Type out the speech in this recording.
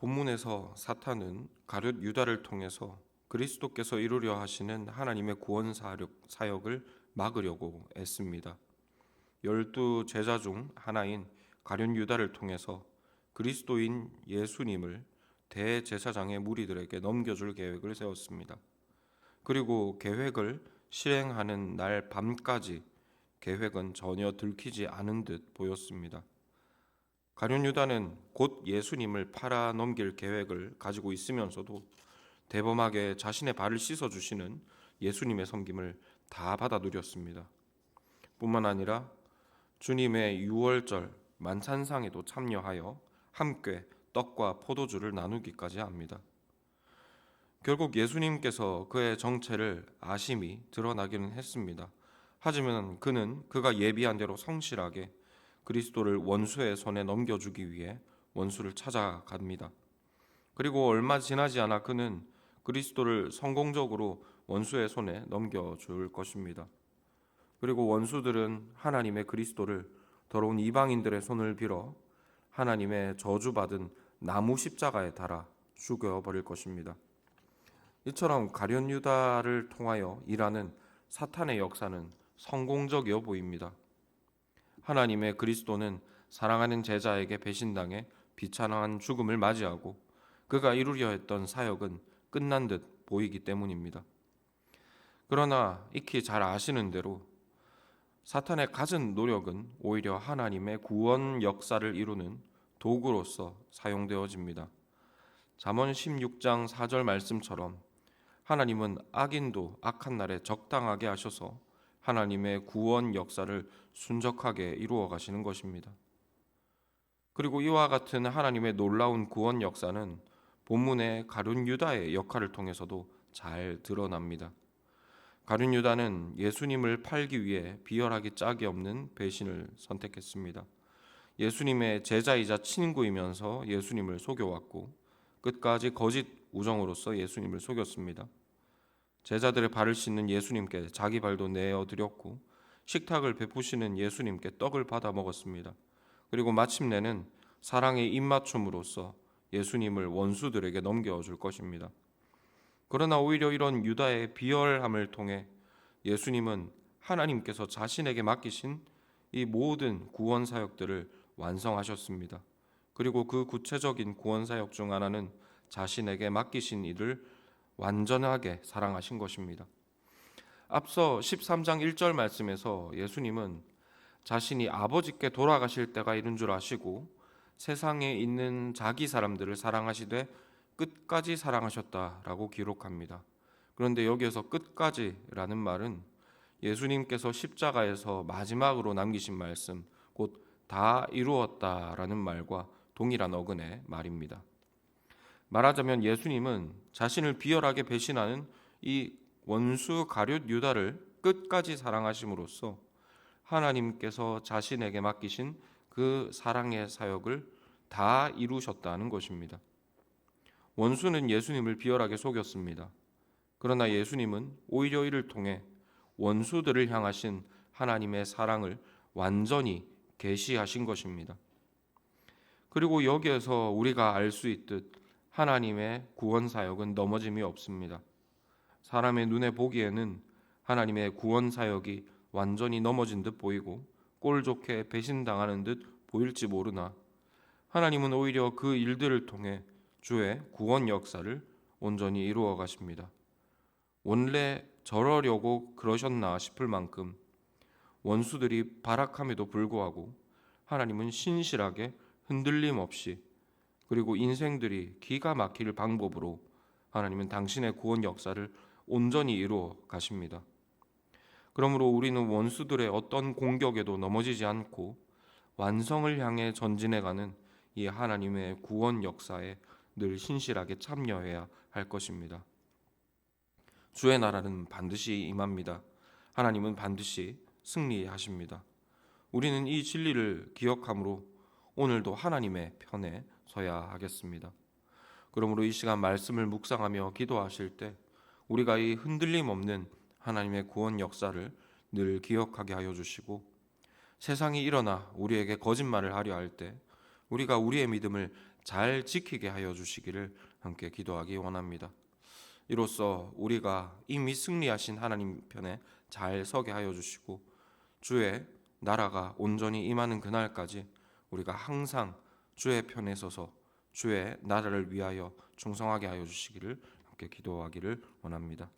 본문에서 사탄은 가룟 유다를 통해서 그리스도께서 이루려 하시는 하나님의 구원 사역을 막으려고 애씁니다. 12 제자 중 하나인 가룟 유다를 통해서 그리스도인 예수님을 대제사장의 무리들에게 넘겨줄 계획을 세웠습니다. 그리고 계획을 실행하는 날 밤까지 계획은 전혀 들키지 않은 듯 보였습니다. 가룟 유다는 곧 예수님을 팔아 넘길 계획을 가지고 있으면서도 대범하게 자신의 발을 씻어주시는 예수님의 섬김을 다 받아 누렸습니다. 뿐만 아니라 주님의 유월절 만찬상에도 참여하여 함께 떡과 포도주를 나누기까지 합니다. 결국 예수님께서 그의 정체를 아심이 드러나기는 했습니다. 하지만 그는 그가 예비한 대로 성실하게 그리스도를 원수의 손에 넘겨주기 위해 원수를 찾아갑니다. 그리고 얼마 지나지 않아 그는 그리스도를 성공적으로 원수의 손에 넘겨줄 것입니다. 그리고 원수들은 하나님의 그리스도를 더러운 이방인들의 손을 빌어 하나님의 저주받은 나무 십자가에 달아 죽여버릴 것입니다. 이처럼 가룟 유다를 통하여 일하는 사탄의 역사는 성공적이어 보입니다. 하나님의 그리스도는 사랑하는 제자에게 배신당해 비참한 죽음을 맞이하고 그가 이루려 했던 사역은 끝난 듯 보이기 때문입니다. 그러나 익히 잘 아시는 대로 사탄의 갖은 노력은 오히려 하나님의 구원 역사를 이루는 도구로서 사용되어집니다. 잠언 16장 4절 말씀처럼 하나님은 악인도 악한 날에 적당하게 하셔서 하나님의 구원 역사를 순적하게 이루어 가시는 것입니다. 그리고 이와 같은 하나님의 놀라운 구원 역사는 본문의 가룟 유다의 역할을 통해서도 잘 드러납니다. 가룟 유다는 예수님을 팔기 위해 비열하기 짝이 없는 배신을 선택했습니다. 예수님의 제자이자 친구이면서 예수님을 속여왔고 끝까지 거짓 우정으로서 예수님을 속였습니다. 제자들의 발을 씻는 예수님께 자기 발도 내어드렸고 식탁을 베푸시는 예수님께 떡을 받아 먹었습니다. 그리고 마침내는 사랑의 입맞춤으로써 예수님을 원수들에게 넘겨줄 것입니다. 그러나 오히려 이런 유다의 비열함을 통해 예수님은 하나님께서 자신에게 맡기신 이 모든 구원 사역들을 완성하셨습니다. 그리고 그 구체적인 구원 사역 중 하나는 자신에게 맡기신 일을 완전하게 사랑하신 것입니다. 앞서 13장 1절 말씀에서 예수님은 자신이 아버지께 돌아가실 때가 이른 줄 아시고 세상에 있는 자기 사람들을 사랑하시되 끝까지 사랑하셨다라고 기록합니다. 그런데 여기에서 끝까지라는 말은 예수님께서 십자가에서 마지막으로 남기신 말씀, 곧 다 이루었다라는 말과 동일한 어근의 말입니다. 말하자면 예수님은 자신을 비열하게 배신하는 이 원수 가룟 유다를 끝까지 사랑하심으로써 하나님께서 자신에게 맡기신 그 사랑의 사역을 다 이루셨다는 것입니다. 원수는 예수님을 비열하게 속였습니다. 그러나 예수님은 오히려 이를 통해 원수들을 향하신 하나님의 사랑을 완전히 계시하신 것입니다. 그리고 여기에서 우리가 알 수 있듯 하나님의 구원 사역은 넘어짐이 없습니다. 사람의 눈에 보기에는 하나님의 구원 사역이 완전히 넘어진 듯 보이고 꼴 좋게 배신당하는 듯 보일지 모르나 하나님은 오히려 그 일들을 통해 주의 구원 역사를 온전히 이루어 가십니다. 원래 저러려고 그러셨나 싶을 만큼 원수들이 발악함에도 불구하고 하나님은 신실하게 흔들림 없이 그리고 인생들이 기가 막힐 방법으로 하나님은 당신의 구원 역사를 온전히 이루어 가십니다. 그러므로 우리는 원수들의 어떤 공격에도 넘어지지 않고 완성을 향해 전진해가는 이 하나님의 구원 역사에 늘 신실하게 참여해야 할 것입니다. 주의 나라는 반드시 임합니다. 하나님은 반드시 승리하십니다. 우리는 이 진리를 기억함으로 오늘도 하나님의 편에 서야 하겠습니다. 그러므로 이 시간 말씀을 묵상하며 기도하실 때 우리가 이 흔들림 없는 하나님의 구원 역사를 늘 기억하게 하여 주시고 세상이 일어나 우리에게 거짓말을 하려 할 때 우리가 우리의 믿음을 잘 지키게 하여 주시기를 함께 기도하기 원합니다. 이로써 우리가 이미 승리하신 하나님 편에 잘 서게 하여 주시고 주의 나라가 온전히 임하는 그날까지 우리가 항상 주의 편에 서서 주의 나라를 위하여 충성하게 하여 주시기를 함께 기도하기를 원합니다.